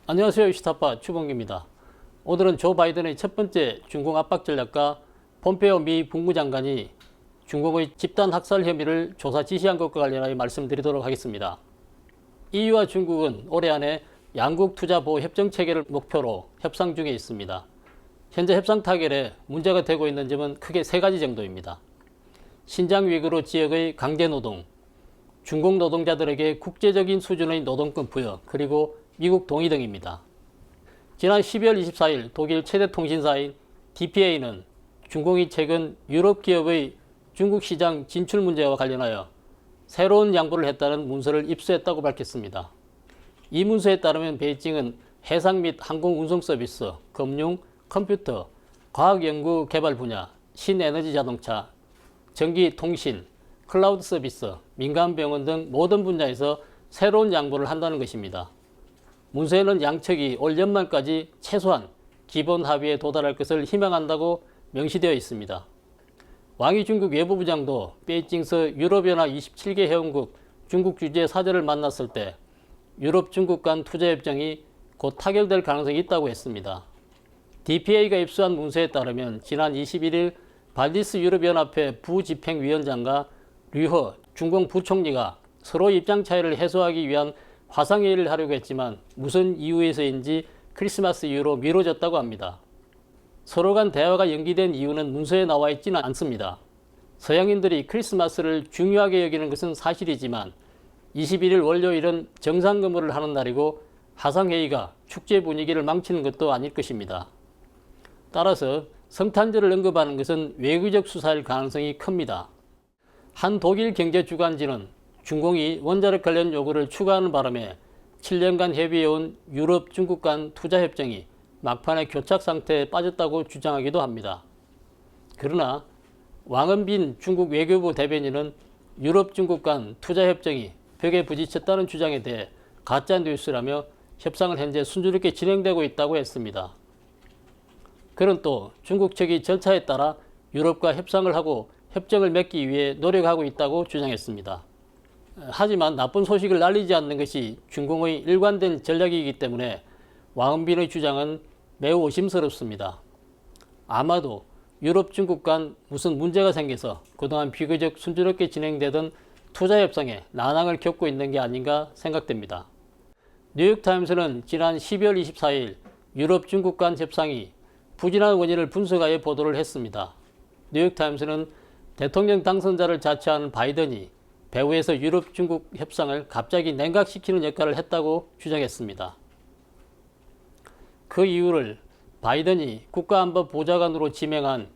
안녕하세요. 시타파 추봉기입니다. 오늘은 조 바이든의 첫 번째 중공 압박 전략과 폼페오 미 국무장관이 중공의 집단 학살 혐의를 조사 지시한 것과 관련하여 말씀드리도록 하겠습니다. EU와 중국은 올해 안에 양국 투자 보호 협정 체결을 목표로 협상 중에 있습니다. 현재 협상 타결에 문제가 되고 있는 점은 크게 세 가지 정도입니다. 신장 위구르 지역의 강제 노동, 중국 노동자들에게 국제적인 수준의 노동권 부여, 그리고 미국 동의 등입니다. 지난 12월 24일 독일 최대 통신사인 DPA는 중공이 최근 유럽 기업의 중국 시장 진출 문제와 관련하여 새로운 양보를 했다는 문서를 입수했다고 밝혔습니다. 이 문서에 따르면 베이징은 해상 및 항공 운송 서비스, 금융, 컴퓨터, 과학연구 개발 분야, 신에너지 자동차, 전기 통신, 클라우드 서비스, 민간 병원 등 모든 분야에서 새로운 양보를 한다는 것입니다. 문서에는 양측이 올 연말까지 최소한 기본 합의에 도달할 것을 희망한다고 명시되어 있습니다. 왕이 중국 외무부장도 베이징서 유럽연합 27개 회원국 중국 주재 사절을 만났을 때 유럽 중국 간 투자협정이 곧 타결될 가능성이 있다고 했습니다. DPA가 입수한 문서에 따르면 지난 21일 발디스 유럽연합회 부집행위원장과 류허 중공 부총리가 서로 입장 차이를 해소하기 위한 화상회의를 하려고 했지만 무슨 이유에서인지 크리스마스 이후로 미뤄졌다고 합니다. 서로 간 대화가 연기된 이유는 문서에 나와 있지는 않습니다. 서양인들이 크리스마스를 중요하게 여기는 것은 사실이지만 21일 월요일은 정상 근무를 하는 날이고 화상회의가 축제 분위기를 망치는 것도 아닐 것입니다. 따라서 성탄절을 언급하는 것은 외교적 수사일 가능성이 큽니다. 한 독일 경제주간지는 중공이 원자력 관련 요구를 추가하는 바람에 7년간 협의해온 유럽 중국 간 투자협정이 막판에 교착 상태에 빠졌다고 주장하기도 합니다. 그러나 왕은빈 중국 외교부 대변인은 유럽 중국 간 투자협정이 벽에 부딪혔다는 주장에 대해 가짜 뉴스라며 협상은 현재 순조롭게 진행되고 있다고 했습니다. 그는 또 중국 측이 절차에 따라 유럽과 협상을 하고 협정을 맺기 위해 노력하고 있다고 주장했습니다. 하지만 나쁜 소식을 날리지 않는 것이 중공의 일관된 전략이기 때문에 왕은빈의 주장은 매우 의심스럽습니다. 아마도 유럽 중국 간 무슨 문제가 생겨서 그동안 비교적 순조롭게 진행되던 투자협상에 난항을 겪고 있는 게 아닌가 생각됩니다. 뉴욕타임스는 지난 12월 24일 유럽 중국 간 협상이 부진한 원인을 분석하여 보도를 했습니다. 뉴욕타임스는 대통령 당선자를 자처하는 바이든이 배후에서 유럽 중국 협상을 갑자기 냉각시키는 역할을 했다고 주장했습니다. 그 이유를 바이든이 국가안보보좌관으로 지명한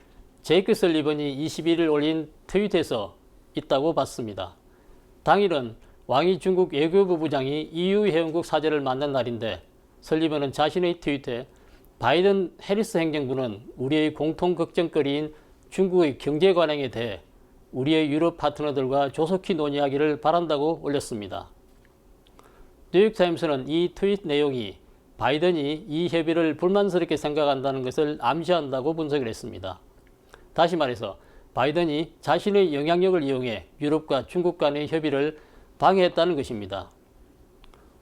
제이크 설리번이 21일 올린 트윗에서 있다고 봤습니다. 당일은 왕이 중국 외교부 부장이 EU 회원국 사절을 만난 날인데 설리번은 자신의 트윗에 바이든 해리스 행정부는 우리의 공통 걱정거리인 중국의 경제 관행에 대해 우리의 유럽 파트너들과 조속히 논의하기를 바란다고 올렸습니다. 뉴욕타임스는 이 트윗 내용이 바이든이 이 협의를 불만스럽게 생각한다는 것을 암시한다고 분석을 했습니다. 다시 말해서 바이든이 자신의 영향력을 이용해 유럽과 중국 간의 협의를 방해했다는 것입니다.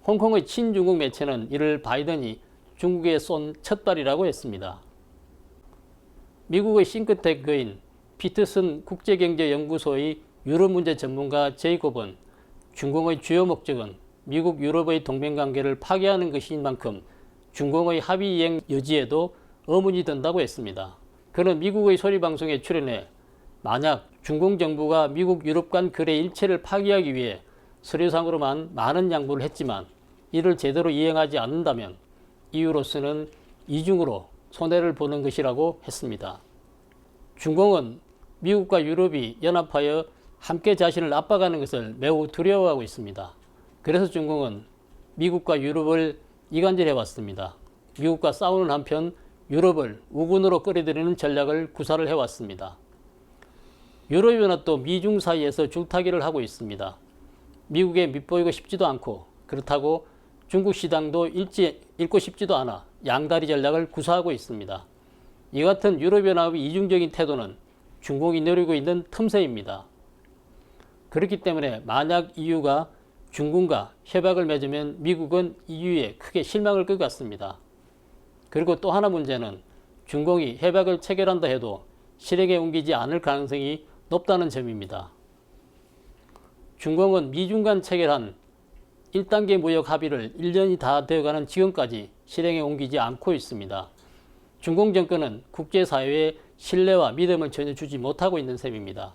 홍콩의 친중국 매체는 이를 바이든이 중국에 쏜 첫발이라고 했습니다. 미국의 싱크탱크인 피터슨 국제경제연구소의 유럽 문제 전문가 제이콥은 중공의 주요 목적은 미국 유럽의 동맹관계를 파괴하는 것인 만큼 중공의 합의 이행 여지에도 의문이 든다고 했습니다. 그는 미국의 소리방송에 출연해 만약 중공 정부가 미국 유럽 간 거래 일체를 파기하기 위해 서류상으로만 많은 양보를 했지만 이를 제대로 이행하지 않는다면 EU로서는 이중으로 손해를 보는 것이라고 했습니다. 중공은 미국과 유럽이 연합하여 함께 자신을 압박하는 것을 매우 두려워하고 있습니다. 그래서 중공은 미국과 유럽을 이간질해왔습니다. 미국과 싸우는 한편 유럽을 우군으로 끌어들이는 전략을 구사를 해왔습니다. 유럽연합도 미중 사이에서 줄타기를 하고 있습니다. 미국에 밑보이고 싶지도 않고 그렇다고 중국 시장도 잃고 싶지도 않아 양다리 전략을 구사하고 있습니다. 이 같은 유럽연합의 이중적인 태도는 중공이 노리고 있는 틈새입니다. 그렇기 때문에 만약 EU가 중군과 협약을 맺으면 미국은 EU에 크게 실망할 것 같습니다. 그리고 또 하나 문제는 중공이 협약을 체결한다 해도 실행에 옮기지 않을 가능성이 높다는 점입니다. 중공은 미중 간 체결한 1단계 무역 합의를 1년이 다 되어가는 지금까지 실행에 옮기지 않고 있습니다. 중공 정권은 국제사회에 신뢰와 믿음을 전혀 주지 못하고 있는 셈입니다.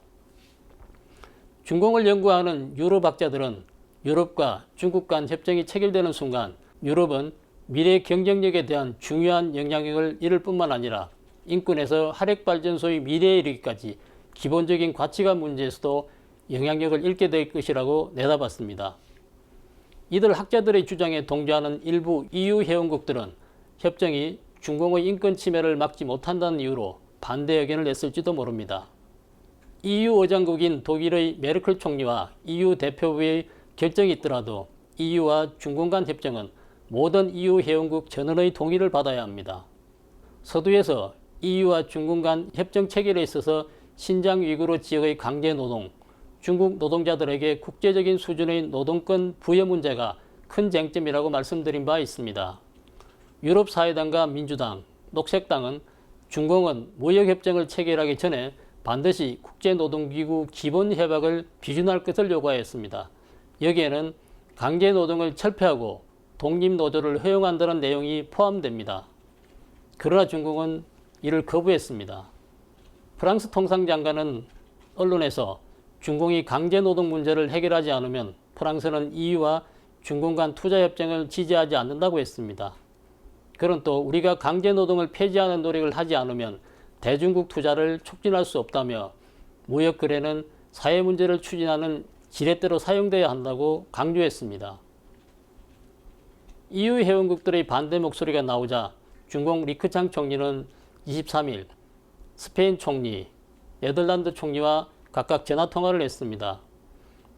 중공을 연구하는 유럽학자들은 유럽과 중국 간 협정이 체결되는 순간 유럽은 미래 경쟁력에 대한 중요한 영향력을 잃을 뿐만 아니라 인권에서 화력발전소의 미래에 이르기까지 기본적인 가치관 문제에서도 영향력을 잃게 될 것이라고 내다봤습니다. 이들 학자들의 주장에 동조하는 일부 EU 회원국들은 협정이 중공의 인권 침해를 막지 못한다는 이유로 반대 의견을 냈을지도 모릅니다. EU 의장국인 독일의 메르켈 총리와 EU 대표부의 결정이 있더라도 EU와 중공 간 협정은 모든 EU 회원국 전원의 동의를 받아야 합니다. 서두에서 EU와 중공 간 협정 체결에 있어서 신장 위구르 지역의 강제 노동, 중국 노동자들에게 국제적인 수준의 노동권 부여 문제가 큰 쟁점이라고 말씀드린 바 있습니다. 유럽사회당과 민주당, 녹색당은 중공은 무역협정을 체결하기 전에 반드시 국제노동기구 기본협약을 비준할 것을 요구하였습니다. 여기에는 강제노동을 철폐하고 독립노조를 허용한다는 내용이 포함됩니다. 그러나 중국은 이를 거부했습니다. 프랑스 통상장관은 언론에서 중공이 강제노동 문제를 해결하지 않으면 프랑스는 EU와 중공 간 투자협정을 지지하지 않는다고 했습니다. 그는 또 우리가 강제노동을 폐지하는 노력을 하지 않으면 대중국 투자를 촉진할 수 없다며 무역거래는 사회문제를 추진하는 지렛대로 사용돼야 한다고 강조했습니다. EU 회원국들의 반대 목소리가 나오자 중공 리크창 총리는 23일 스페인 총리, 네덜란드 총리와 각각 전화통화를 했습니다.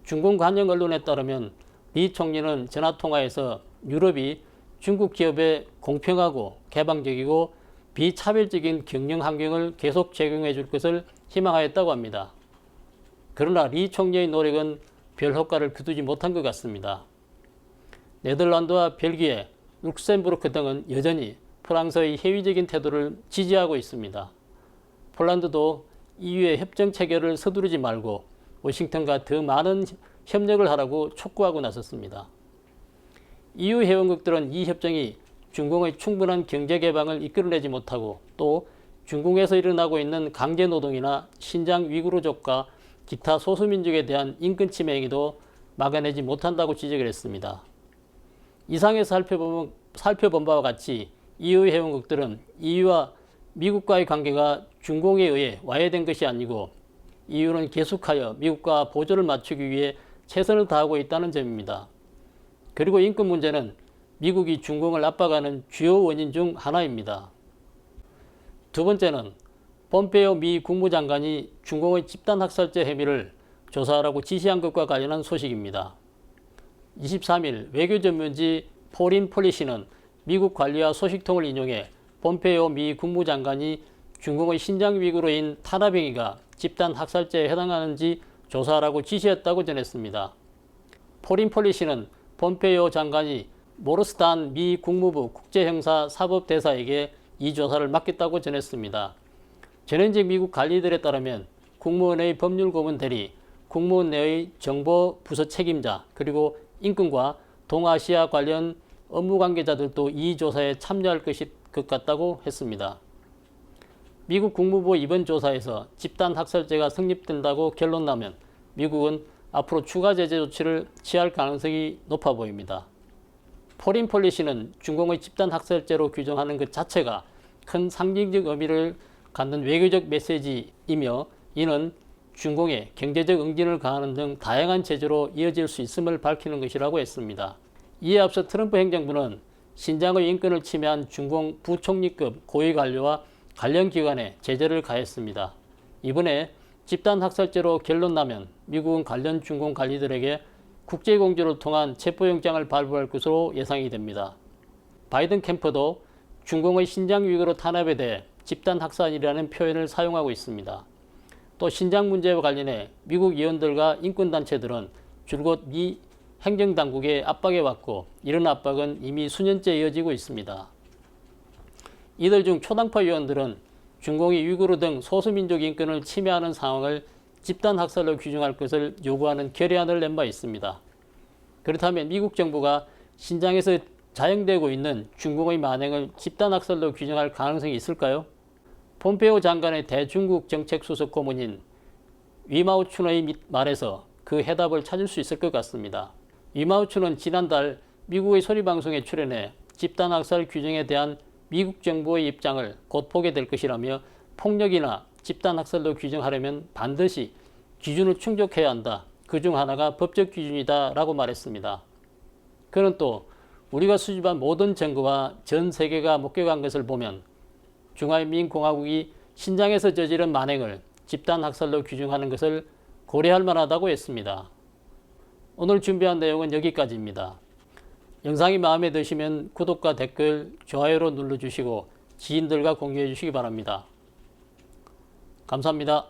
중공 관영 언론에 따르면 리 총리는 전화통화에서 유럽이 중국 기업에 공평하고 개방적이고 비차별적인 경영 환경을 계속 제공해 줄 것을 희망하였다고 합니다. 그러나 리 총리의 노력은 별 효과를 거두지 못한 것 같습니다. 네덜란드와 벨기에, 룩셈부르크 등은 여전히 프랑스의 회의적인 태도를 지지하고 있습니다. 폴란드도 EU의 협정 체결을 서두르지 말고 워싱턴과 더 많은 협력을 하라고 촉구하고 나섰습니다. EU 회원국들은 이 협정이 중공의 충분한 경제 개방을 이끌어내지 못하고 또 중공에서 일어나고 있는 강제노동이나 신장 위구르족과 기타 소수민족에 대한 인권 침해 행위도 막아내지 못한다고 지적을 했습니다. 이상에서 살펴본 바와 같이 EU 회원국들은 EU와 미국과의 관계가 중공에 의해 와해된 것이 아니고 EU는 계속하여 미국과 보조를 맞추기 위해 최선을 다하고 있다는 점입니다. 그리고 인권 문제는 미국이 중공을 압박하는 주요 원인 중 하나입니다. 두 번째는 폼페이오 미 국무장관이 중공의 집단학살죄 혐의를 조사하라고 지시한 것과 관련한 소식입니다. 23일 외교전문지 포린 폴리시는 미국 관리와 소식통을 인용해 폼페이오 미 국무장관이 중공의 신장 위구르인 탄압행위가 집단학살죄에 해당하는지 조사하라고 지시했다고 전했습니다. 포린 폴리시는 폼페이오 장관이 모르스탄 미 국무부 국제형사 사법대사에게 이 조사를 맡겼다고 전했습니다. 전현직 미국 관리들에 따르면 국무원의 법률고문 대리, 국무원 내의 정보 부서 책임자, 그리고 인권과 동아시아 관련 업무 관계자들도 이 조사에 참여할 것 같다고 했습니다. 미국 국무부 이번 조사에서 집단학살죄가 성립된다고 결론나면 미국은 앞으로 추가 제재 조치를 취할 가능성이 높아 보입니다. 포린 폴리시는 중공의 집단학살죄로 규정하는 것 자체가 큰 상징적 의미를 갖는 외교적 메시지이며 이는 중공에 경제적 응징을 가하는 등 다양한 제재로 이어질 수 있음을 밝히는 것이라고 했습니다. 이에 앞서 트럼프 행정부는 신장의 인권을 침해한 중공 부총리급 고위 관료와 관련 기관에 제재를 가했습니다. 이번에 집단학살죄로 결론나면 미국은 관련 중공 관리들에게 국제공조를 통한 체포영장을 발부할 것으로 예상이 됩니다. 바이든 캠프도 중공의 신장 위구르 탄압에 대해 집단학살이라는 표현을 사용하고 있습니다. 또 신장 문제와 관련해 미국 의원들과 인권단체들은 줄곧 미 행정당국에 압박해왔고 이런 압박은 이미 수년째 이어지고 있습니다. 이들 중 초당파 의원들은 중공이 위구르 등 소수민족 인권을 침해하는 상황을 집단학살로 규정할 것을 요구하는 결의안을 낸 바 있습니다. 그렇다면 미국 정부가 신장에서 자행되고 있는 중공의 만행을 집단학살로 규정할 가능성이 있을까요? 폼페오 장관의 대중국 정책수석 고문인 위마우춘의 말에서 그 해답을 찾을 수 있을 것 같습니다. 위마우춘은 지난달 미국의 소리방송에 출연해 집단학살 규정에 대한 미국 정부의 입장을 곧 보게 될 것이라며 폭력이나 집단학살로 규정하려면 반드시 기준을 충족해야 한다. 그중 하나가 법적 기준이다 라고 말했습니다. 그는 또 우리가 수집한 모든 증거와 전 세계가 목격한 것을 보면 중화인민공화국이 신장에서 저지른 만행을 집단학살로 규정하는 것을 고려할 만하다고 했습니다. 오늘 준비한 내용은 여기까지입니다. 영상이 마음에 드시면 구독과 댓글, 좋아요로 눌러주시고 지인들과 공유해 주시기 바랍니다. 감사합니다.